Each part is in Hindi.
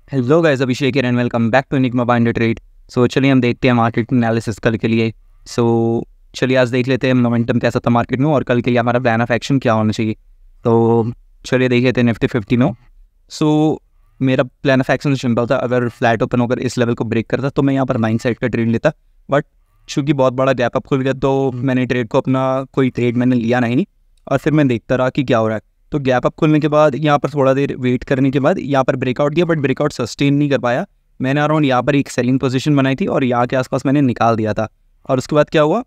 Hello guys, Abhishek here and welcome back to enigma by trade. So चलिए हम देखते हैं मार्केट एनालिसिस कल के लिए। सो चलिए आज देख लेते हैं मोमेंटम कैसा था मार्केट में और कल के लिए हमारा प्लान ऑफ एक्शन क्या होना चाहिए। तो चलिए देख लेते हैं निफ्टी 50 में। सो मेरा प्लान ऑफ एक्शन सिंपल था, अगर फ्लैट ओपन होकर इस लेवल को ब्रेक करता तो मैं यहाँ पर बाइंग साइड का ट्रेड लेता, बट चूँकि बहुत बड़ा गैप अप खुल गया तो मैंने ट्रेड को अपना कोई ट्रेड मैंने लिया नहीं और फिर मैं देखता रहा कि क्या हो रहा है। तो गैप अप खुलने के बाद यहाँ पर थोड़ा देर वेट करने के बाद यहाँ पर ब्रेकआउट दिया, बट ब्रेकआउट सस्टेन नहीं कर पाया। मैंने अराउंड यहाँ पर एक सेलिंग पोजीशन बनाई थी और यहाँ के आसपास मैंने निकाल दिया था। और उसके बाद क्या हुआ,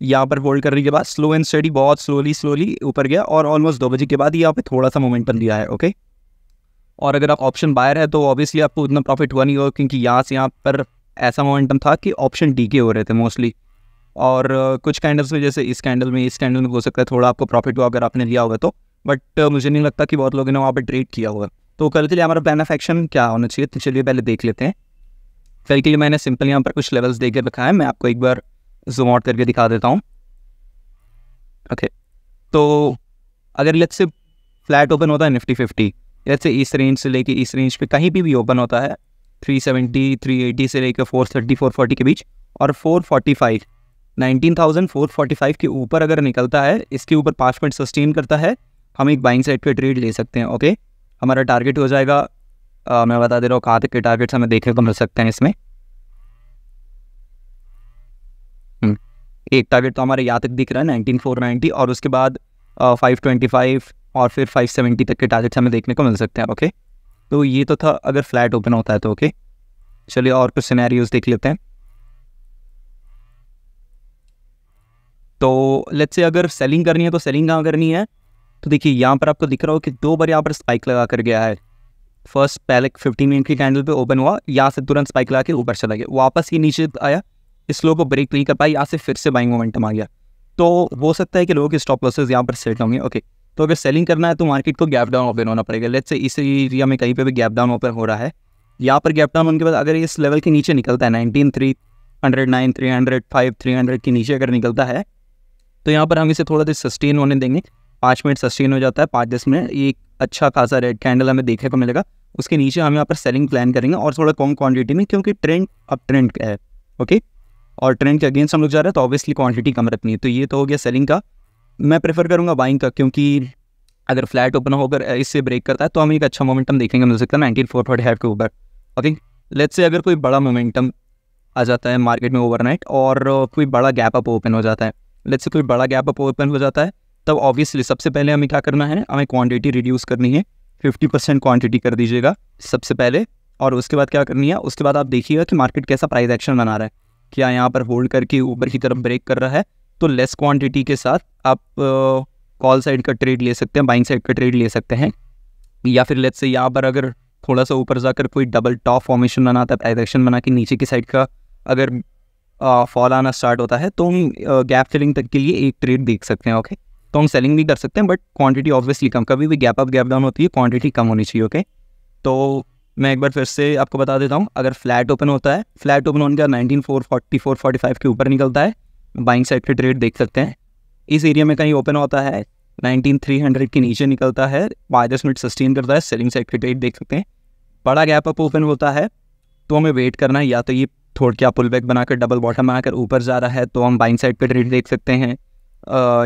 यहाँ पर होल्ड करने के बाद स्लो एंड स्टडी बहुत स्लोली ऊपर गया और ऑलमोस्ट 2 बजे के बाद यहाँ पे थोड़ा सा मोमेंटम दिया है। ओके, और अगर आप ऑप्शन बायर है तो ऑब्वियसली आपको उतना प्रॉफिट हुआ नहीं होगा, क्योंकि यहाँ से यहाँ पर ऐसा मोमेंटम था कि ऑप्शन डी के हो रहे थे मोस्टली। और कुछ कैंडल्स में जैसे इस कैंडल में हो सकता है थोड़ा आपको प्रॉफिट हुआ अगर आपने लिया होगा तो, बट मुझे नहीं लगता कि बहुत लोगों ने वहाँ पर ट्रेड किया होगा। तो कल के लिए हमारा प्लान ऑफ एक्शन क्या होना चाहिए, तो चलिए पहले देख लेते हैं। कल के लिए मैंने सिंपल यहाँ पर कुछ लेवल्स दे के रखा है, मैं आपको एक बार जूम आउट करके दिखा देता हूँ। ओके, तो अगर लेट्स से फ्लैट ओपन होता है निफ्टी 50, लेट्स से इस रेंज से लेके इस रेंज पे कहीं भी ओपन होता है 370 380 से लेकर 430 440 के बीच और 445 19,445 के ऊपर अगर निकलता है, इसके ऊपर 5 मिनट सस्टेन करता है, हम एक बाइंग साइड पे ट्रेड ले सकते हैं। ओके, हमारा टारगेट हो जाएगा, मैं बता दे रहा हूँ कहाँ तक के टारगेट्स हमें देखने को मिल सकते हैं इसमें। एक टारगेट तो हमारे यहाँ तक दिख रहा है 19,490 और उसके बाद 525 और फिर 570 तक के टारगेट्स हमें देखने को मिल सकते हैं। ओके, तो ये तो था अगर फ्लैट ओपन होता है तो। ओके, चलिए और कुछ सिनेरियोज देख लेते हैं। तो लेट्स से अगर सेलिंग करनी है तो सेलिंग कहाँ करनी है, तो देखिए यहाँ पर आपको दिख रहा हो कि 2 बार यहाँ पर स्पाइक लगा कर गया है। फर्स्ट पहले 15 मिनट की कैंडल पे ओपन हुआ, यहाँ से तुरंत स्पाइक लगा के ऊपर चला गया, वापस ये नीचे आया, इस लो को ब्रेक नहीं कर पाई, यहाँ से फिर से बाइंग मोमेंटम आ गया। तो हो सकता है कि लोगों के स्टॉप लॉसेस यहाँ पर सेट होंगे। ओके, तो अगर सेलिंग करना है तो मार्केट को गैप डाउन ओपन होना पड़ेगा। लेट्स से इस एरिया में कहीं पे भी गैप डाउन ओपन हो रहा है, यहाँ पर गैप डाउन होने के बाद अगर इस लेवल के नीचे निकलता है 19,309 305 300 के नीचे अगर निकलता है तो यहाँ पर हम इसे थोड़ा देर सस्टेन होने देंगे। 5 मिनट सस्टेन हो जाता है, 5-10 मिनट, एक अच्छा खासा रेड कैंडल हमें देखने को मिलेगा। उसके नीचे हम यहाँ पर सेलिंग प्लान करेंगे और थोड़ा कम क्वांटिटी में, क्योंकि ट्रेंड अब ट्रेंड का है। ओके, और ट्रेंड के अगेंस्ट हम लोग जा रहे हैं तो ऑब्वियसली क्वांटिटी कम रखनी है। तो ये तो हो गया सेलिंग का। मैं प्रेफर करूँगा बाइंग का, क्योंकि अगर फ्लैट ओपन होकर इससे ब्रेक करता है तो हमें एक अच्छा मोमेंटम देखेंगे मिल सकता है 19,445 के ऊपर। ओके, लेट्स से अगर कोई बड़ा मोमेंटम आ जाता है मार्केट में ओवरनाइट और कोई बड़ा गैप अप ओपन हो जाता है, लेट्स से कोई बड़ा गैप अप ओपन हो जाता है, तब ऑब्वियसली सबसे पहले हमें क्या करना है, हमें क्वांटिटी रिड्यूस करनी है। 50% क्वांटिटी कर दीजिएगा सबसे पहले, और उसके बाद क्या करनी है, उसके बाद आप देखिएगा कि मार्केट कैसा प्राइस एक्शन बना रहा है। क्या यहाँ पर होल्ड करके ऊपर की तरफ ब्रेक कर रहा है तो लेस क्वांटिटी के साथ आप कॉल साइड का ट्रेड ले सकते हैं, बाइंग साइड का ट्रेड ले सकते हैं। या फिर लेट्स से यहाँ पर अगर थोड़ा सा ऊपर जाकर कोई डबल टॉप फॉर्मेशन बनाता है, प्राइस एक्शन बना के नीचे की साइड का अगर फॉल आना स्टार्ट होता है तो हम गैप फिलिंग तक के लिए एक ट्रेड देख सकते हैं। ओके, तो हम सेलिंग भी कर सकते हैं, बट क्वांटिटी ऑब्वियसली कम, कभी भी गैप अप गैप डाउन होती है क्वांटिटी कम होनी चाहिए। ओके, तो मैं एक बार फिर से आपको बता देता हूँ, अगर फ्लैट ओपन होता है, फ्लैट ओपन होने का 19,440 445 के ऊपर निकलता है, बाइंग साइड के ट्रेड देख सकते हैं। इस एरिया में कहीं ओपन होता है 19,300 के नीचे निकलता है, 5-10 मिनट सस्टेन करता है, सेलिंग साइड के ट्रेड देख सकते हैं। बड़ा गैप अप ओपन होता है तो हमें वेट करना है, या तो ये थोड़ा क्या पुल बैक बनाकर डबल बॉटम बनाकर ऊपर जा रहा है तो हम बाइंग साइड पे ट्रेड देख सकते हैं,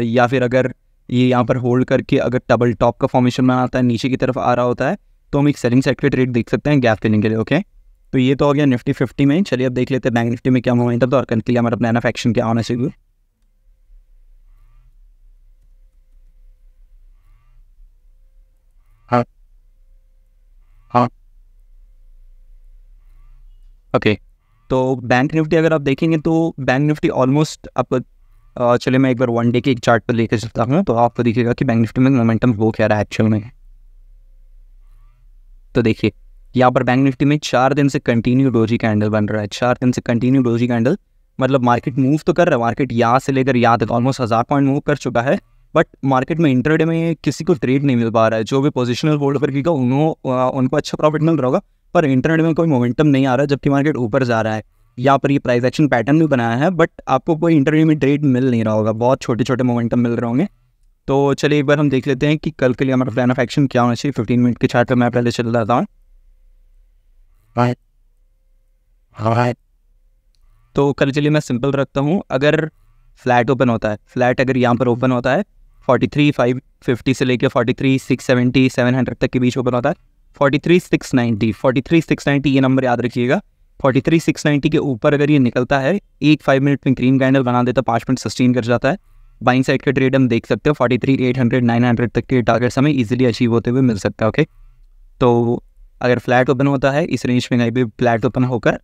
या फिर अगर ये यहाँ पर होल्ड करके अगर डबल टॉप का फॉर्मेशन बनाता है, नीचे की तरफ आ रहा होता है, तो हम एक सेलिंग साइड पे ट्रेड देख सकते हैं गैप फिलिंग के लिए। ओके, तो ये तो हो गया निफ्टी 50 में। चलिए अब देख लेते हैं बैंक निफ्टी में क्या मोमेंटम था और कल के लिए हमारा प्लान ऑफ एक्शन क्या होना चाहिए। हाँ हाँ, ओके, तो बैंक निफ्टी अगर आप देखेंगे तो बैंक निफ्टी ऑलमोस्ट आपको चलिए मैं एक बार 1 डे के एक चार्ट पर लेकर चलता हूँ तो आपको दिखेगा कि बैंक निफ्टी में मोमेंटम हो क्या रहा है एक्चुअल में। तो देखिए यहाँ पर बैंक निफ्टी में 4 दिन से कंटिन्यू डोजी कैंडल बन रहा है, 4 दिन से कंटिन्यू डोजी कैंडल, मतलब मार्केट मूव तो कर रहा है, मार्केट यहाँ से लेकर यहाँ तक ऑलमोस्ट 1000 पॉइंट मूव कर चुका है, बट मार्केट में इंटरडे में किसी को ट्रेड नहीं मिल पा रहा है। जो भी पोजिशनल होल्ड पर किया उनको अच्छा प्रॉफिट मिल रहा होगा, पर इंटरडे में कोई मोमेंटम नहीं आ रहा है, जबकि मार्केट ऊपर जा रहा है। यहाँ पर ये प्राइस एक्शन पैटर्न भी बनाया है, बट आपको कोई इंटरडे में ट्रेड मिल नहीं रहा होगा, बहुत छोटे छोटे मोमेंटम मिल रहे होंगे। तो चलिए एक बार हम देख लेते हैं कि कल के लिए हमारा प्लान ऑफ एक्शन क्या होना चाहिए। 15 मिनट के चार्ट पर मैं पहले चल रहा था। तो कल चलिए मैं सिंपल रखता हूँ, अगर फ्लैट ओपन होता है, फ्लैट अगर यहाँ पर ओपन होता है 43,550 से लेकर 43,670 700 तक के बीच ओपन होता है, 43,690 ये नंबर याद रखिएगा। 43,690 के ऊपर अगर ये निकलता है, 5 मिनट में ग्रीन कैंडल बना देता है, 5 मिनट सस्टेन कर जाता है, बाइंग साइड का ट्रेड हम देख सकते हो 43,800 900 तक के टारगेट्स हमें इजीली अचीव होते हुए मिल सकता है। ओके, तो अगर फ्लैट ओपन होता है इस रेंज में कहीं भी फ्लैट ओपन होकर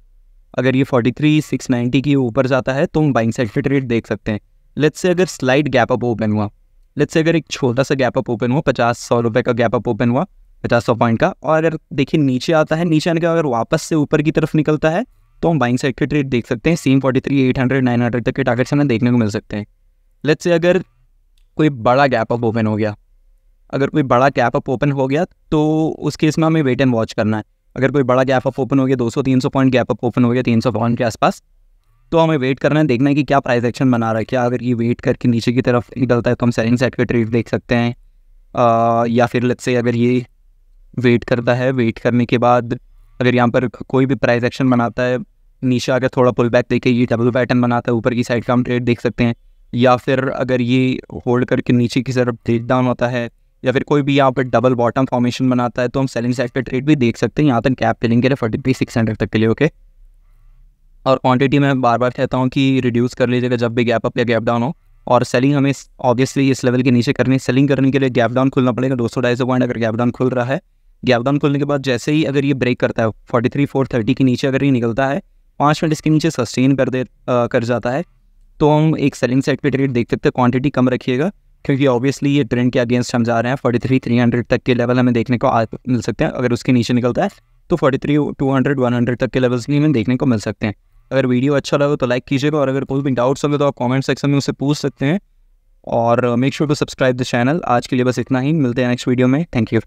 अगर ये 43,690 के ऊपर जाता है तो हम बाइंग साइड का ट्रेड देख सकते हैं। लेट्स से अगर स्लाइड गैप अप ओपन हुआ, लेट्स से अगर एक छोटा सा गैप अप ओपन हुआ, 50-100 रुपये का गैप अप ओपन हुआ 50-100 पॉइंट का, और अगर देखिए नीचे आता है, नीचे आने के अगर वापस से ऊपर की तरफ निकलता है तो हम बाइंग साइड के ट्रेड देख सकते हैं। सेम 43,800 900 तक के टारगेट्स हमें देखने को मिल सकते हैं। लेट्स से अगर कोई बड़ा गैप अप ओपन हो गया, अगर कोई बड़ा गैप अप ओपन हो गया तो उस केस में हमें वेट एंड वॉच करना है। अगर कोई बड़ा गैप अप ओपन हो गया, 200-300 पॉइंट गैप अप ओपन हो गया 300 पॉइंट के आसपास, तो हमें वेट करना है, देखना है कि क्या प्राइस एक्शन बना रहा है। क्या अगर ये वेट करके नीचे की तरफ निकलता है तो हम सेलिंग साइड का ट्रेड देख सकते हैं, या फिर लेट्स से अगर ये वेट करता है, वेट करने के बाद अगर यहाँ पर कोई भी प्राइस एक्शन बनाता है, नीचे अगर थोड़ा पुल बैक देके ये डबल पैटर्न बनाता है ऊपर की साइड का हम ट्रेड देख सकते हैं, या फिर अगर ये होल्ड करके नीचे की तरफ ब्रेक डाउन होता है, या फिर कोई भी यहाँ पर डबल बॉटम फॉर्मेशन बनाता है तो हम सेलिंग साइड का ट्रेड भी देख सकते हैं यहाँ तक कैप फिलिंग के लिए 43,600 तक के लिए। ओके, और क्वांटिटी मैं बार बार कहता हूँ कि रिड्यूस कर लीजिएगा जब भी गैप अप या गैप डाउन हो, और सेलिंग हमें ऑब्वियसली इस लेवल के नीचे करनी है। सेलिंग करने के लिए गैप डाउन खुलना पड़ेगा 200-250 पॉइंट अगर गैप डाउन खुल रहा है। गैप डाउन खुलने के बाद जैसे ही अगर ये ब्रेक करता है 43,430 के नीचे अगर ये निकलता है, 5 मिनट इसके नीचे सस्टेन कर जाता है, तो हम एक सेलिंग साइड पे ट्रेड देख सकते हैं। क्वांटिटी कम रखिएगा क्योंकि ऑब्वियसली ये ट्रेंड के अगेंस्ट हम जा रहे हैं। 43,300 तक के लेवल हमें देखने को मिल सकते हैं। अगर उसके नीचे निकलता है तो 43,200 100 तक के लेवल्स भी हमें देखने को मिल सकते हैं। अगर वीडियो अच्छा लगा तो लाइक कीजिएगा, और अगर कोई भी डाउट्स होंगे तो आप कमेंट सेक्शन में उससे पूछ सकते हैं, और make sure to subscribe the channel. आज के लिए बस इतना ही, मिलते हैं नेक्स्ट वीडियो में। Thank you.